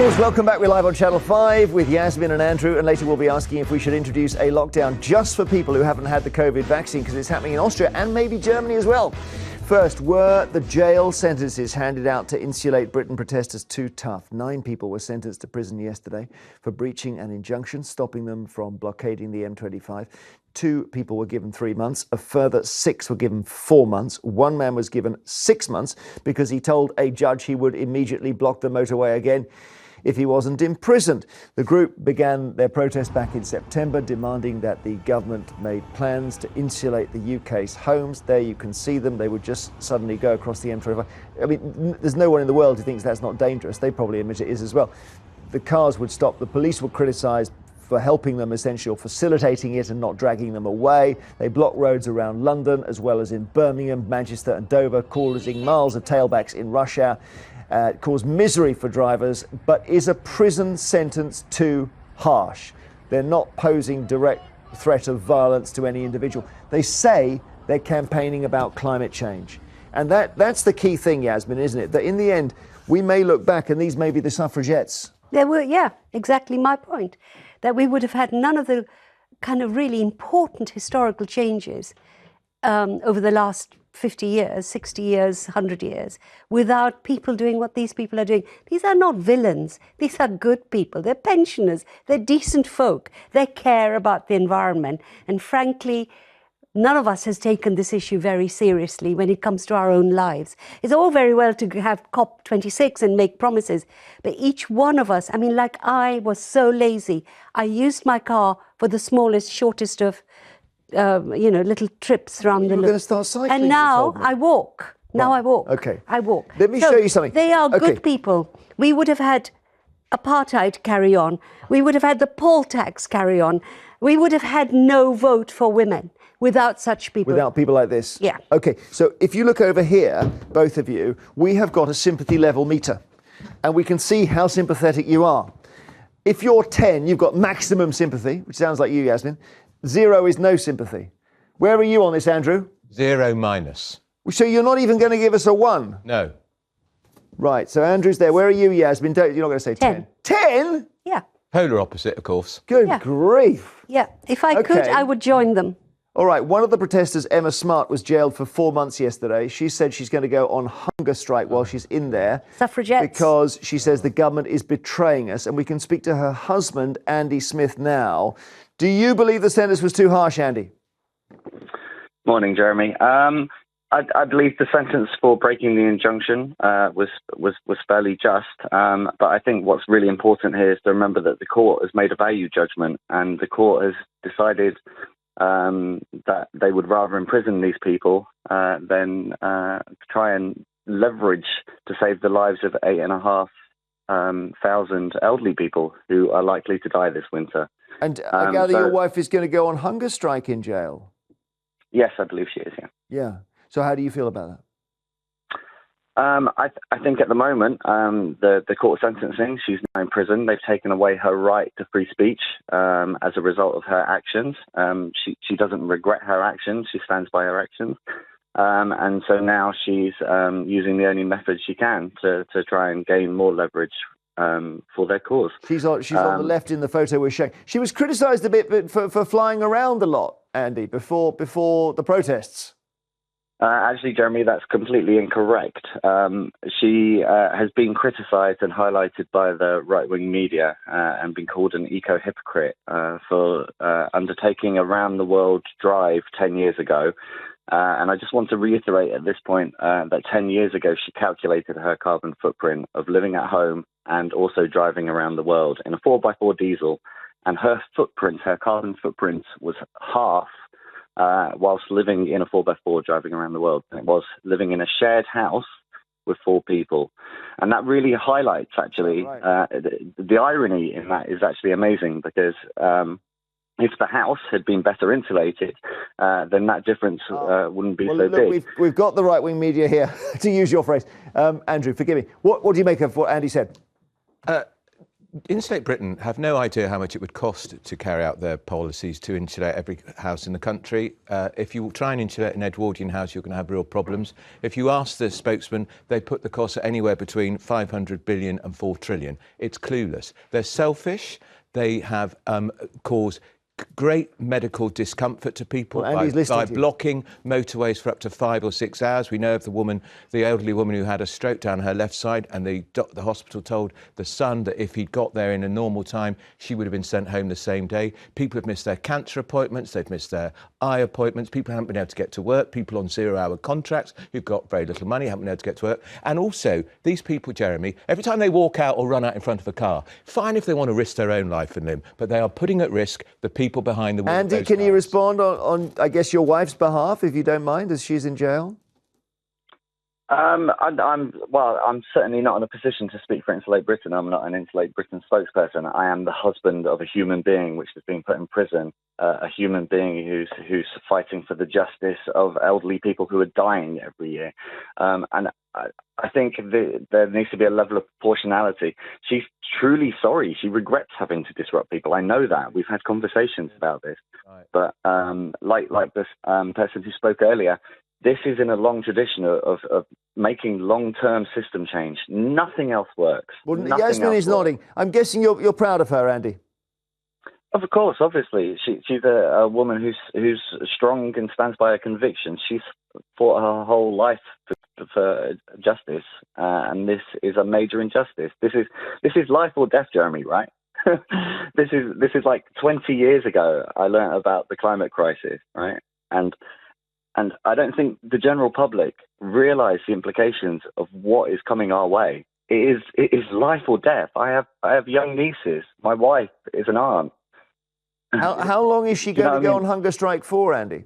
course, welcome back. We're live on Channel 5 with Yasmin and Andrew, and later we'll be asking if we should introduce a lockdown just for people who haven't had the COVID vaccine, because it's happening in Austria and maybe Germany as well. First, were the jail sentences handed out to Insulate Britain protesters too tough? 9 people were sentenced to prison yesterday for breaching an injunction, stopping them from blockading the M25. 2 people were given 3 months. A further 6 were given 4 months. 1 man was given 6 months because he told a judge he would immediately block the motorway again if he wasn't imprisoned. The group began their protest back in September, demanding that the government made plans to insulate the UK's homes. There you can see them. They would just suddenly go across the M25. I mean, there's no one in the world who thinks that's not dangerous. They probably admit it is as well. The cars would stop. The police were criticised for helping them, essentially, or facilitating it and not dragging them away. They blocked roads around London, as well as in Birmingham, Manchester and Dover, causing miles of tailbacks in rush hour. It caused misery for drivers, but is a prison sentence too harsh? They're not posing direct threat of violence to any individual. They say they're campaigning about climate change. And that's the key thing, Yasmin, isn't it? That in the end, we may look back and these may be the suffragettes. There were, yeah, exactly my point. That we would have had none of the kind of really important historical changes over the last 50 years, 60 years, 100 years, without people doing what these people are doing. These are not villains. These are good people. They're pensioners. They're decent folk. They care about the environment. And frankly, none of us has taken this issue very seriously when it comes to our own lives. It's all very well to have COP26 and make promises, but each one of us, I mean, like I was so lazy. I used my car for the smallest, shortest of little trips around the loop. You're going to start cycling. And now I walk. Now I walk. Okay. I walk. Let me show you something. They are good people. We would have had apartheid carry on. We would have had the poll tax carry on. We would have had no vote for women without such people. Without people like this? Yeah. Okay, so if you look over here, both of you, we have got a sympathy level meter, and we can see how sympathetic you are. If you're 10, you've got maximum sympathy, which sounds like you, Yasmin. 0 is no sympathy. Where are you on this, Andrew? 0 minus. So you're not even going to give us a 1? No. Right, so Andrew's there. Where are you, Yasmin? You're not going to say 10. 10? Yeah. Polar opposite, of course. Good grief. Yeah, if I could, I would join them. All right, one of the protesters, Emma Smart, was jailed for 4 months yesterday. She said she's going to go on hunger strike while she's in there. Suffragettes. Because she says the government is betraying us. And we can speak to her husband, Andy Smith, now. Do you believe the sentence was too harsh, Andy? Morning, Jeremy. I believe the sentence for breaking the injunction was fairly just. But I think what's really important here is to remember that the court has made a value judgment, and the court has decided that they would rather imprison these people than try and leverage to save the lives of 8,500 elderly people who are likely to die this winter. And I gather your wife is going to go on hunger strike in jail? Yes, I believe she is, yeah. Yeah. So how do you feel about that? I think at the moment, the court sentencing, she's now in prison. They've taken away her right to free speech as a result of her actions. She doesn't regret her actions. She stands by her actions. And so now she's using the only method she can to try and gain more leverage for their cause. She's on the left in the photo we're showing. She was criticised a bit for flying around a lot, Andy, before the protests. Actually, Jeremy, that's completely incorrect. She has been criticised and highlighted by the right-wing media and been called an eco-hypocrite for undertaking a round-the-world drive 10 years ago. And I just want to reiterate at this point that 10 years ago, she calculated her carbon footprint of living at home and also driving around the world in a 4x4 diesel. And her carbon footprint was half whilst living in a 4x4 driving around the world. And it was living in a shared house with 4 people. And that really highlights, actually, the irony in that is actually amazing, because if the house had been better insulated, then that difference wouldn't be so big. We've got the right-wing media here, to use your phrase. Andrew, forgive me. What do you make of what Andy said? Insulate Britain have no idea how much it would cost to carry out their policies to insulate every house in the country. If you try and insulate an Edwardian house, you're going to have real problems. If you ask the spokesman, they put the cost at anywhere between 500 billion and 4 trillion. It's clueless. They're selfish. They have caused great medical discomfort to people by blocking motorways for up to 5 or 6 hours. We know of the elderly woman who had a stroke down her left side, and the hospital told the son that if he'd got there in a normal time, she would have been sent home the same day. People have missed their cancer appointments, they've missed their eye appointments, people haven't been able to get to work, people on 0-hour contracts who've got very little money haven't been able to get to work. And also, these people, Jeremy, every time they walk out or run out in front of a car, fine if they want to risk their own life and limb, but they are putting at risk the people behind the wheel. Andy, can you respond on, I guess, your wife's behalf, if you don't mind, as she's in jail? I'm certainly not in a position to speak for Insulate Britain. I'm not an Insulate Britain spokesperson. I am the husband of a human being which has been put in prison, a human being who's fighting for the justice of elderly people who are dying every year. And I think there needs to be a level of proportionality. She's truly sorry. She regrets having to disrupt people. I know that. We've had conversations about this. Right. But like this person who spoke earlier, this is in a long tradition of making long-term system change. Nothing else works. Well, Yasmin is nodding. I'm guessing you're proud of her, Andy. Of course, obviously. She's a woman who's strong and stands by her convictions. She's fought her whole life for justice, and this is a major injustice. This is life or death, Jeremy, right? This is like 20 years ago I learned about the climate crisis, right? And I don't think the general public realise the implications of what is coming our way. It is life or death. I have young nieces. My wife is an aunt. How long is she going to go on hunger strike for, Andy?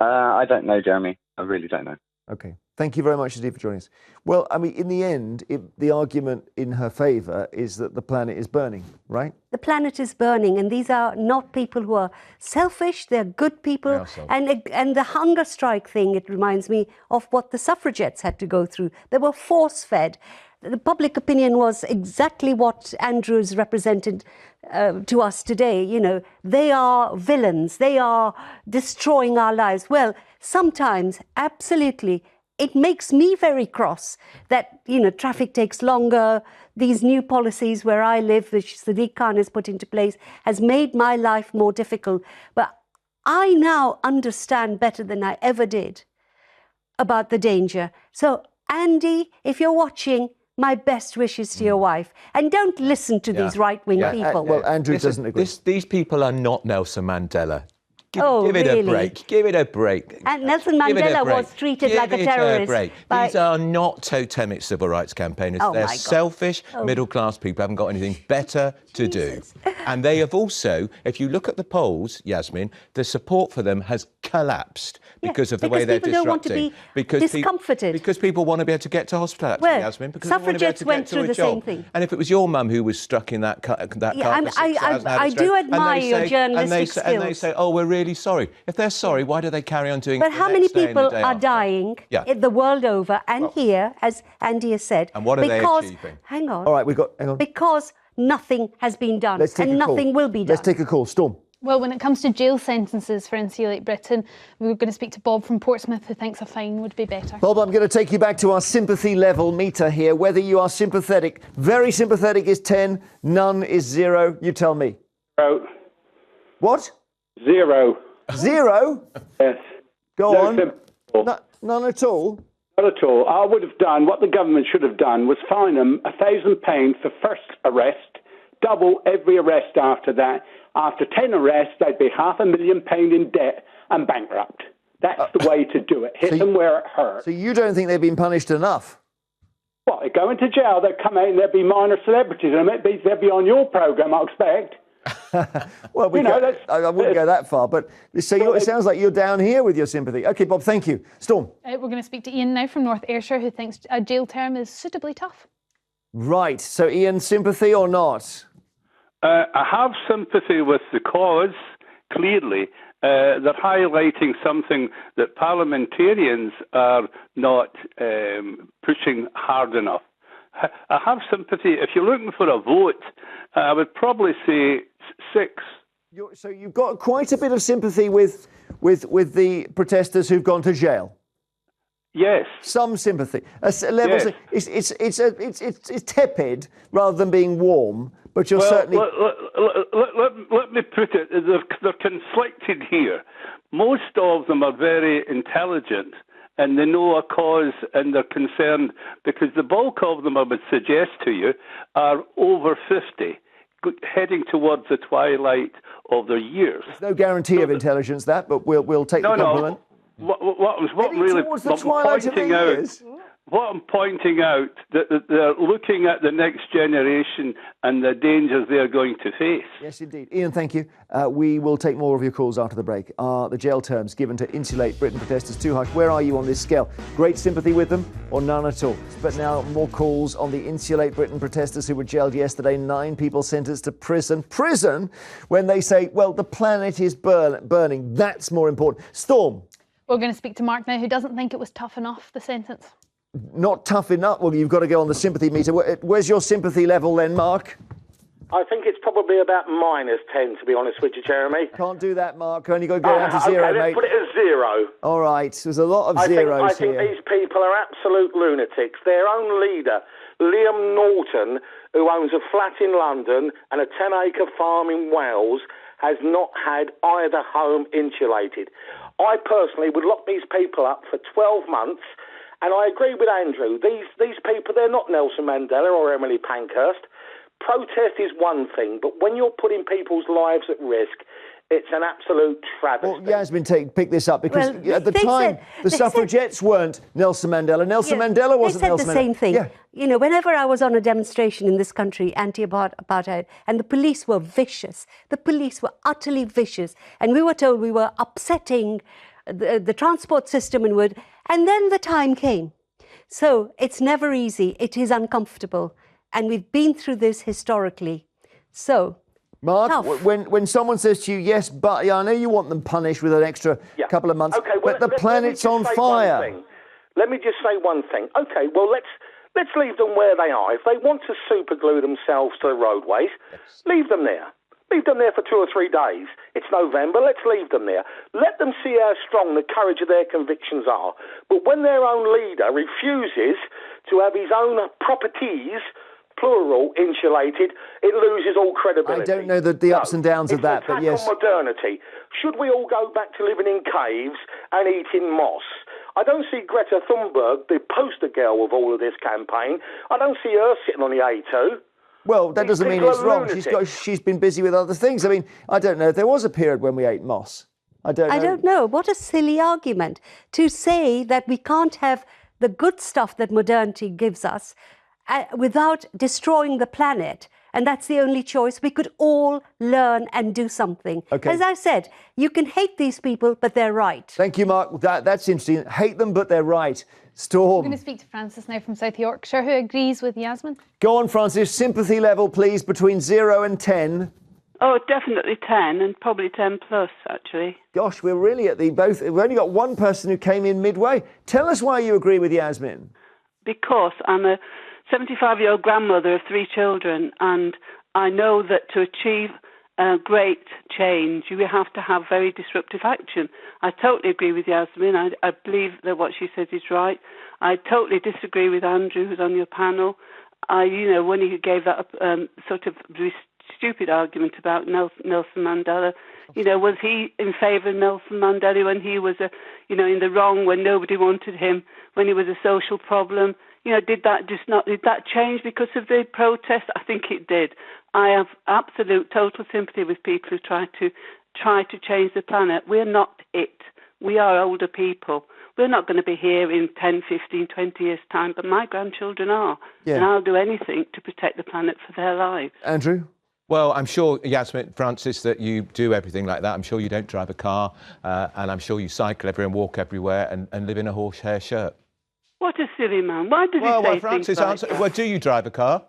I don't know, Jeremy. I really don't know. Okay. Thank you very much indeed for joining us. Well, I mean, in the end, the argument in her favour is that the planet is burning, right? The planet is burning, and these are not people who are selfish. They're good people. And the hunger strike thing, it reminds me of what the suffragettes had to go through. They were force-fed. The public opinion was exactly what Andrew's represented to us today. You know, they are villains. They are destroying our lives. Well, sometimes, absolutely, it makes me very cross that, you know, traffic takes longer. These new policies where I live, which Sadiq Khan has put into place, has made my life more difficult. But I now understand better than I ever did about the danger. So, Andy, if you're watching, my best wishes to your wife. And don't listen to these right-wing people. Well, Andrew doesn't agree. These people are not Nelson Mandela. Give it really? a break. Give it a break. And Nelson Mandela was treated like a terrorist. These are not totemic civil rights campaigners. They're selfish, middle-class people who haven't got anything better to do. And they have also, if you look at the polls, Yasmin, the support for them has collapsed because of the way they're disrupting. Don't want to be discomforted. Because people want to be able to get to hospital, Yasmin. Because suffragettes went through the same thing. And if it was your mum who was struck in that car for 6 hours and had a I stroke, do admire your journalistic skills. And they say, oh, we're really sorry. If they're sorry, why do they carry on doing it? But how many people are dying the world over and here, as Andy has said? And what are they achieving? Hang on. All right, hang on. Because nothing has been done and nothing will be done. Let's take a call. Storm. Well, when it comes to jail sentences for Insulate Britain, we were going to speak to Bob from Portsmouth, who thinks a fine would be better. Bob, I'm going to take you back to our sympathy level meter here. Whether you are sympathetic, very sympathetic is 10, none is 0. You tell me. 0. What? 0. 0? Yes. Go on. None at all? Not at all. I would have done, what the government should have done was fine them £1,000 for first arrest, double every arrest after that. After 10 arrests, they'd be £500,000 in debt and bankrupt. That's the way to do it. Hit them where it hurts. So you don't think they've been punished enough? Well, they go into jail, they'll come out and they'll be minor celebrities. And they'll be on your programme, I expect. Well, I wouldn't go that far, but so it sounds like you're down here with your sympathy. OK, Bob, thank you. Storm. We're going to speak to Ian now from North Ayrshire, who thinks a jail term is suitably tough. Right. So, Ian, sympathy or not? I have sympathy with the cause, clearly. They're highlighting something that parliamentarians are not pushing hard enough. I have sympathy. If you're looking for a vote, I would probably say 6. So you've got quite a bit of sympathy with the protesters who've gone to jail. Yes. Some sympathy. It's tepid rather than being warm, but you're certainly. Let me put it. They're conflicted here. Most of them are very intelligent and they know a cause and they're concerned because the bulk of them, I would suggest to you, are over 50, heading towards the twilight of their years. There's no guarantee of intelligence, that, but we'll take the compliment. What I'm pointing out that they're looking at the next generation and the dangers they're going to face. Yes, indeed. Ian, thank you. We will take more of your calls after the break. Are the jail terms given to Insulate Britain protesters too harsh? Where are you on this scale? Great sympathy with them or none at all? But now more calls on the Insulate Britain protesters who were jailed yesterday. 9 people sentenced to prison. Prison when they say, well, the planet is burning. That's more important. Storm. We're going to speak to Mark now, who doesn't think it was tough enough, the sentence. Not tough enough? Well, you've got to go on the sympathy meter. Where's your sympathy level then, Mark? I think it's probably about -10, to be honest with you, Jeremy. Can't do that, Mark. Only got to go down to 0, okay, mate. Let's put it at 0. All right. There's a lot of zeros I think these people are absolute lunatics. Their own leader, Liam Norton, who owns a flat in London and a 10-acre farm in Wales, has not had either home insulated. I personally would lock these people up for 12 months, and I agree with Andrew. These people, they're not Nelson Mandela or Emily Pankhurst. Protest is one thing, but when you're putting people's lives at risk, it's an absolute travesty. Well, Yasmin, pick this up because at the time the suffragettes weren't Nelson Mandela. Nelson Mandela wasn't Nelson Mandela. They said the same thing. Yeah. You know, whenever I was on a demonstration in this country, anti-apartheid, and the police were vicious. The police were utterly vicious. And we were told we were upsetting the transport system and then the time came. So it's never easy. It is uncomfortable. And we've been through this historically. So, Mark, tough. when someone says to you, yes, but I know you want them punished with an extra couple of months, but the planet's on fire. Let me just say one thing. Okay, well, let's leave them where they are. If they want to superglue themselves to the roadways, leave them there. Leave them there for 2 or 3 days. It's November, let's leave them there. Let them see how strong the courage of their convictions are. But when their own leader refuses to have his own properties, plural, insulated, it loses all credibility. I don't know the ups and downs of that, but yes. It's an attack on modernity. Should we all go back to living in caves and eating moss? I don't see Greta Thunberg, the poster girl of all of this campaign. I don't see her sitting on the A2. Well, that doesn't mean it's wrong. She's been busy with other things. I mean, I don't know. There was a period when we ate moss. I don't know. What a silly argument to say that we can't have the good stuff that modernity gives us without destroying the planet. And that's the only choice. We could all learn and do something. Okay. As I said, you can hate these people, but they're right. Thank you, Mark. That's interesting. Hate them, but they're right. Storm. We're going to speak to Francis now from South Yorkshire, who agrees with Yasmin. Go on, Francis. Sympathy level, please, between 0 and 10. Oh, definitely 10, and probably 10 plus, actually. Gosh, we're really at the both. We've only got one person who came in midway. Tell us why you agree with Yasmin. Because I'm a 75-year-old grandmother of 3 children, and I know that to achieve great change, you have to have very disruptive action. I totally agree with Yasmin. I believe that what she says is right. I totally disagree with Andrew, who's on your panel. When he gave that sort of stupid argument about Nelson Mandela, was he in favour of Nelson Mandela when he was, in the wrong, when nobody wanted him, when he was a social problem? Did that change because of the protest? I think it did. I have absolute total sympathy with people who try to change the planet. We're not it. We are older people. We're not going to be here in 10, 15, 20 years' time, but my grandchildren are. Yeah. And I'll do anything to protect the planet for their lives. Andrew? Well, I'm sure, Yasmin, Francis, that you do everything like that. I'm sure you don't drive a car, and I'm sure you cycle everywhere and walk everywhere and live in a horsehair shirt. What a silly man. Why does he say Francis, things like that? Well, do you drive a car?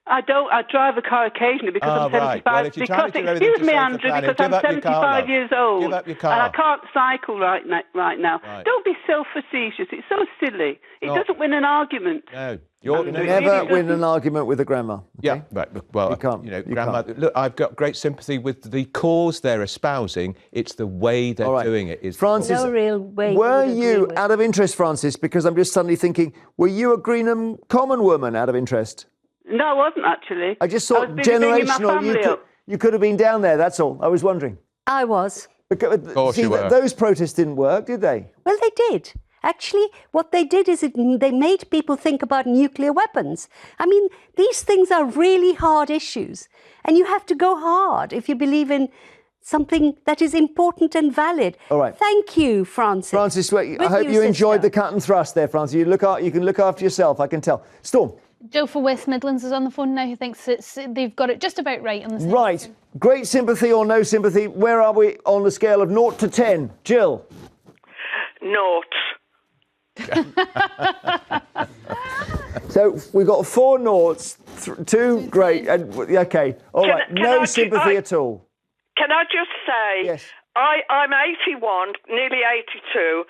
I don't. I drive a car occasionally because I'm 75. Well, if you're trying to do everything excuse me, to save Andrew, the planet, because I'm 75 years old. Give up your car. And I can't cycle right now. Right. Don't be self-facetious. It's so silly. It doesn't win an argument. No. You're Never win an argument with a grandma. Okay? Yeah, right. Well, You can't. grandmother. Look, I've got great sympathy with the cause they're espousing. It's the way they're doing it. Is Francis, no real way. were you, out of interest, Francis, because I'm just suddenly thinking, were you a Greenham Common woman out of interest? No, I wasn't actually. I just thought I was busy bringing my generational. family up. You could have been down there, that's all. I was wondering. I was. Of course you were. Those protests didn't work, did they? Well, they did. Actually, what they did is they made people think about nuclear weapons. I mean, these things are really hard issues, and you have to go hard if you believe in something that is important and valid. All right. Thank you, Francis. Francis, I hope you enjoyed the cut and thrust there, Francis. You can look after yourself, I can tell. Storm. Joe for West Midlands is on the phone now, who thinks they've got it just about right on the same. Right. Great sympathy or no sympathy? Where are we on the scale of 0 to 10? Jill? 0. So we've got 4 noughts, 2 great, and okay, all right, no sympathy at all. Can I just say, yes. I'm 81, nearly 82.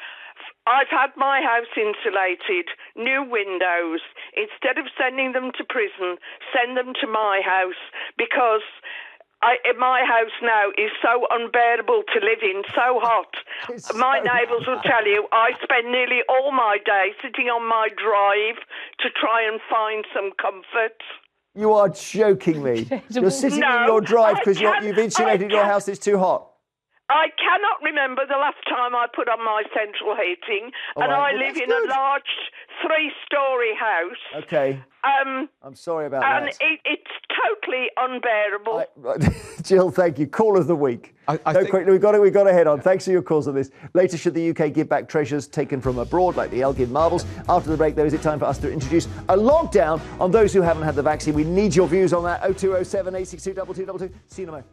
I've had my house insulated, new windows. Instead of sending them to prison, send them to my house, because my house now is so unbearable to live in, so hot. My neighbours will tell you I spend nearly all my day sitting on my drive to try and find some comfort. You are joking me. You're sitting in your drive because you've insulated your house, it's too hot. I cannot remember the last time I put on my central heating, and I live in a large 3-storey house. Okay. I'm sorry about that. And it's totally unbearable. Jill, thank you. Call of the week. We've got to head on. Thanks for your calls on this. Later, should the UK give back treasures taken from abroad, like the Elgin marbles? After the break, though, is it time for us to introduce a lockdown on those who haven't had the vaccine? We need your views on that. 0207 862 2222. See you in a moment.